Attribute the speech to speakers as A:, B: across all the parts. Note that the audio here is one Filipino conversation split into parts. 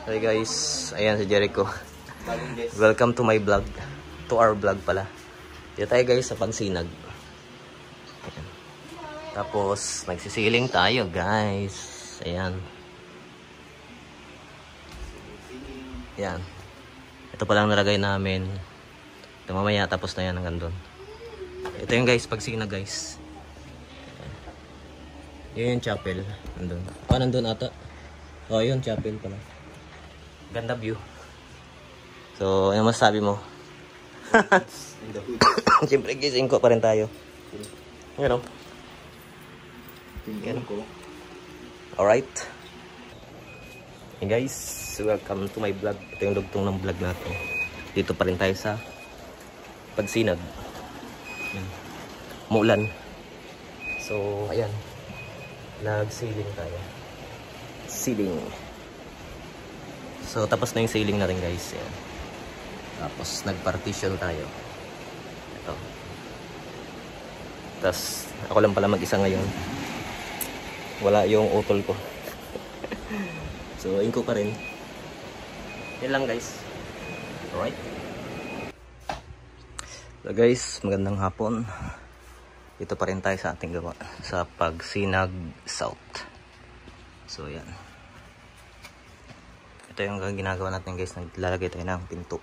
A: Hey guys, ayan si Jericho. Welcome to my vlog. To our vlog pala. Dito tayo guys sa Pagsinag. Ayan. Tapos nagsisiling tayo guys. Ayan. Ayan. Ito palang nalagay namin. Ito mamaya tapos na yan hanggang doon. Ito yung guys, Pagsinag guys. Ayan. Yun yung chapel. Nandun. Nandun ata. Yun chapel pala. Ganda view. So, ano masasabi mo? Siyempre, gising ko pa rin tayo. Yan o. Alright. Hey guys, welcome to my vlog. Ito yung dugtong ng vlog natin. Dito pa rin tayo sa Pagsinag. Muulan. So, ayan. Nag-sailing tayo. Sailing. So, tapos na yung sailing natin guys. Yan. Tapos, nag-partition tayo. Ito. Tapos, ako lang pala mag-isa ngayon. Wala yung utol ko. So, ayun ko pa rin. Yan lang guys. Alright. So guys, magandang hapon. Dito pa rin tayo sa ating gawa. Sa Pagsinag South. So, yan. Ito yung ginagawa natin guys, naglalagay tayo ng pinto.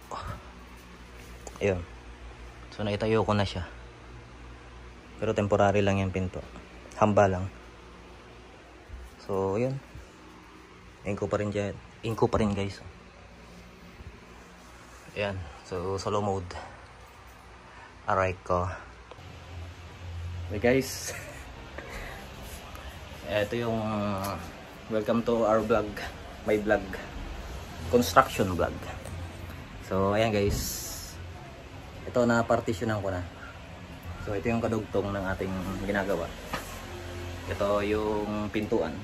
A: Ayun. So naitayo ko na siya. Pero temporary lang yung pinto. Hamba lang. So yun. Inko pa rin dyan. Inko pa rin guys. Ayan. So solo mode. Alright ko. Okay guys. Ito yung welcome to our vlog. My vlog. Construction vlog. So ayan guys, ito na partitionan ko na. So ito yung kadugtong ng ating ginagawa. Ito yung pintuan.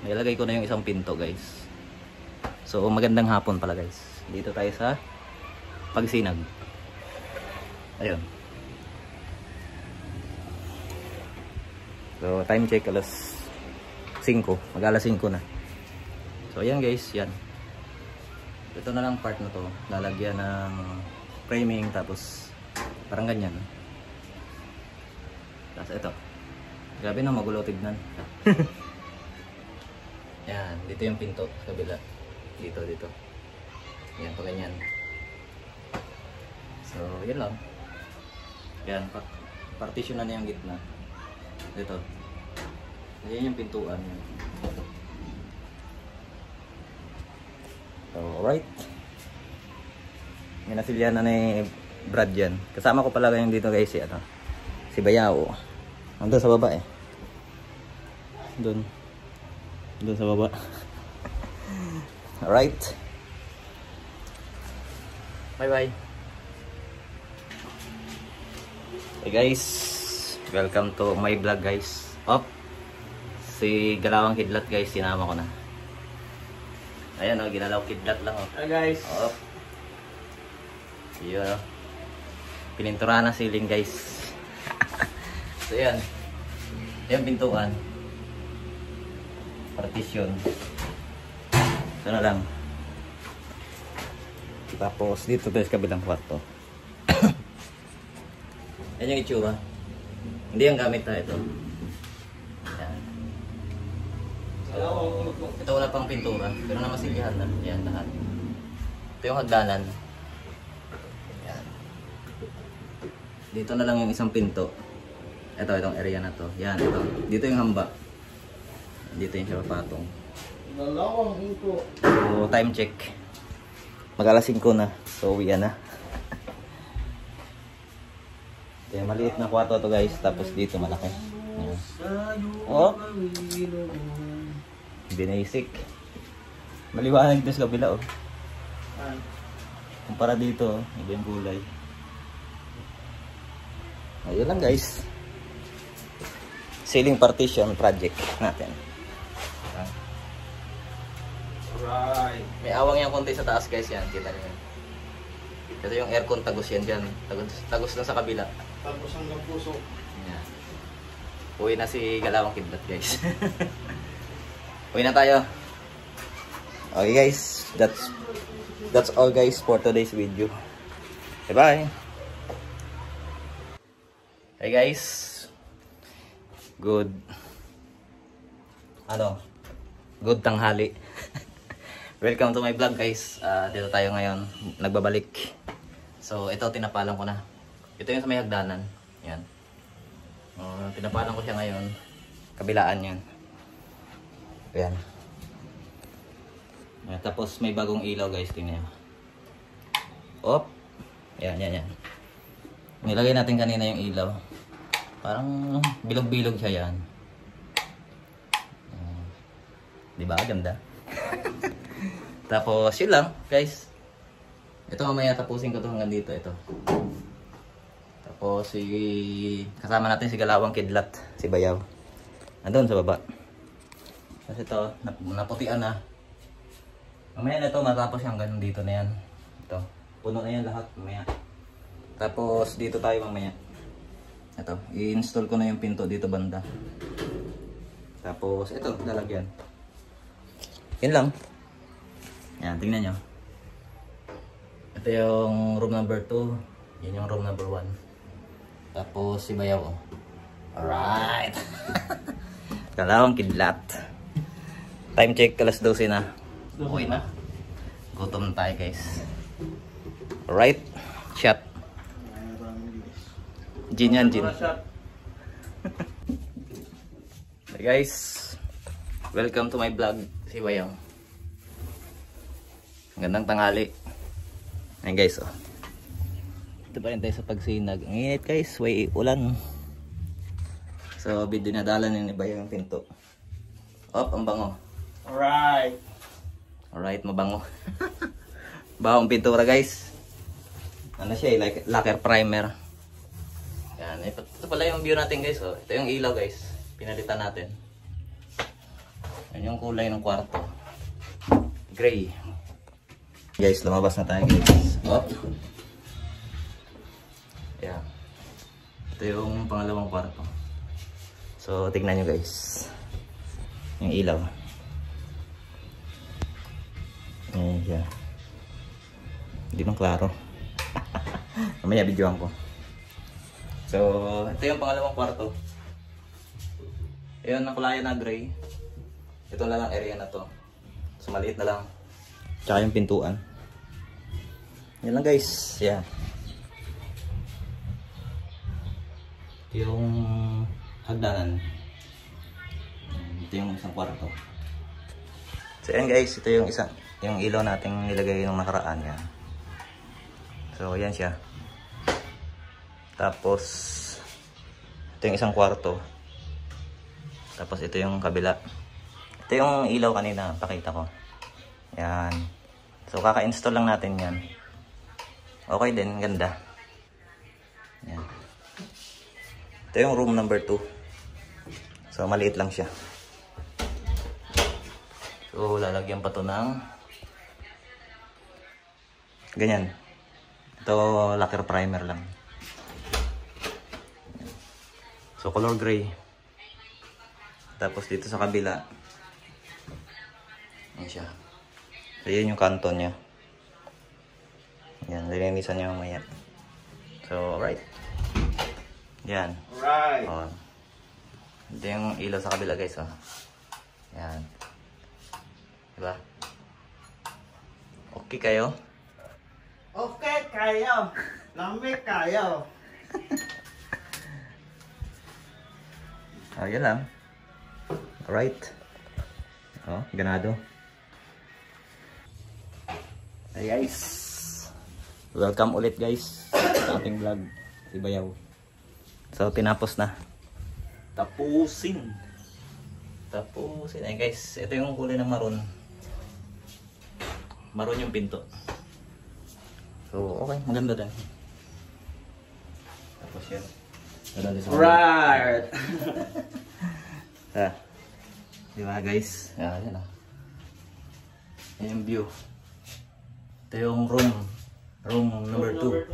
A: Nilagay ko na yung isang pinto guys. So magandang hapon pala guys. Dito tayo sa Pagsinag. Ayun. So time check alas 5. Mag alas 5 na. So ayan guys, yan. Ito na lang part na to. Lalagyan ng framing tapos parang ganyan. Tapos ito. Grabe na, magulo tignan. Yan, dito yung pinto sa kabila. Dito. Yan, pa ganyan. So, yan lang. Yan, partition na yung gitna. Dito. Yan yung pintuan. So, alright. May nasilyan na ni Brad yan. Kasama ko pala yung dito guys si Bayao. Nandun sa baba eh. Doon sa baba. Alright. Bye bye. Hey guys, welcome to my vlog guys. Si Galawang Kidlat guys, sinama ko na. Ayan ginalaw kidlat lang
B: Hi guys.
A: Yun pininturahan na ceiling guys. So yan. Yan pintuan. Partition. Ito na lang. Tapos dito tayo sa kabilang kwarto. Yan yung itsura. Hindi yung gamit na ito. Yan. Ito wala pang pintura, pero namasilyahan na. Yan lahat. Ito yung hagdanan. Yan. Dito na lang yung isang pinto. Itong area na to. Yan, ito. Dito yung hamba. Dito yung patong. So, time check. Mag-alas 5 na. So, uwi na. Ito yung maliit na kwarto to guys. Tapos dito malaki. Yan. Basic. Maliwanag dito sa kabila Kumpara dito, iba yung kulay. Ayun lang guys. Ceiling partition project natin. Alright. May awang yung konti sa taas guys yan. Kita niyo yan. Kasi yung aircon tagos yan dyan. Tagos lang sa kabila.
B: Tapos hanggang puso.
A: Yan. Uwi na si Galawang Kidlat guys. Uwi na tayo. Okay guys, that's all guys for today's video. Bye bye. Hey guys, good tanghali. Welcome to my vlog guys. Dito tayo ngayon, nagbabalik. So ito tinapalan ko na. Ito yung sa may hagdanan. Yan. Tinapalan ko siya ngayon. Kabilaan yan. Ayan. Tapos may bagong ilaw guys, tingnan nyo. Op. Yan. Nilagay natin kanina yung ilaw. Parang bilog-bilog siya yan. Diba? Ganda. Tapos yun lang guys. Ito mamaya tapusin ko to hanggang dito. Ito. Tapos kasama natin si Galawang Kidlat. Si Bayaw. Andun sa baba. Kasi ito naputian na. Mamaya na ito matapos hanggang dito na yan. Ito. Puno na yan lahat mamaya. Tapos dito tayo mamaya. Ito, i-install ko na yung pinto dito banda. Tapos ito, lalagyan. Yun lang. Yan, tingnan nyo. Ito yung room number 2. Yan yung room number 1. Tapos si Bayaw. Alright. Galawang Kidlat. Time check, alas 12 na. Okay na. Gutom tayo guys. Alright. Shot. Gin yan, gin. Hey guys, welcome to my vlog, si Bayang. Gandang tanghali. Ayan guys, oh. Ito pa rin tayo sa pagsinag. Ang init guys, way ulan. So, dinadala ni Bayang yung pinto. Op, ang bango. Alright, mabango. Bawang pintura guys. Ano siya, like lacquer primer. Yan, ito pala yung view natin guys. Oh. Ito yung ilaw guys. Pinalitan natin. Yan yung kulay ng kwarto. Gray. Guys, lumabas na tayo guys. Oh. Yan. Ito yung pangalawang kwarto. So, tignan nyo guys. Yung ilaw. Ayan siya. Hindi nang klaro. Mamaya videoan ko. So, ito yung pangalawang kwarto. Ayun, nakulayan na gray. Ito na lang area na to. So, maliit na lang. Tsaka yung pintuan. Yan lang guys. Yan. Ito yung hagdanan. Ito yung isang kwarto. So, yan guys. Ito yung yung ilaw nating nilagay nung nakaraan. Yan. So, yan siya. Tapos ito yung isang kwarto. Tapos ito yung kabila. Ito yung ilaw kanina pakita ko. Yan. So kaka-install lang natin yan. Okay din, ganda. Yan. Ito yung room number 2. So maliit lang siya. So lalagyan pa to ng ganyan. Ito lacquer primer lang. So color gray. Tapos dito sa kabila. Yan siya. So yun yung kanto niya. Yan, lilinisan niya mamaya. So alright. Yan. Alright. Oh. Ito yung ilaw sa kabila guys. Oh. Yan. Diba? Okay kayo?
B: Okay kayo. Lamig kayo.
A: Oh, yan lang. Alright. Oh, ganado. Hey guys. Welcome ulit guys sa ating vlog. Si Bayaw. So, tinapos na. Tapusin. Ay guys, ito yung kulay ng maroon. Maroon yung pinto. So, okay. Maganda din. Tapos yan.
B: Right.
A: Diba guys? Yan ah. Yan yung view. Ito yung room. Room number 2.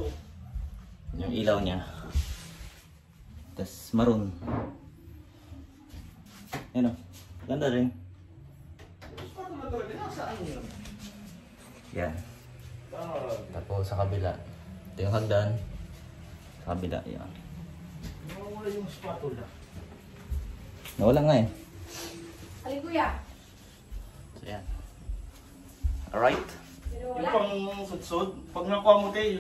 A: Yung ilaw niya. Tapos maroon. Yan o. Ganda rin.
B: Saan yun?
A: Yan.
B: Ah,
A: Tapos sa kabila. Ito yung hagdan. Sa kabila, yan.
B: nawawala yung spatula.
A: Nawala nga eh.
C: Alin kuya?
A: So yan. Alright.
C: Pero
B: Yung
C: wala.
B: pang sudsud, pag nakuha mo tayo,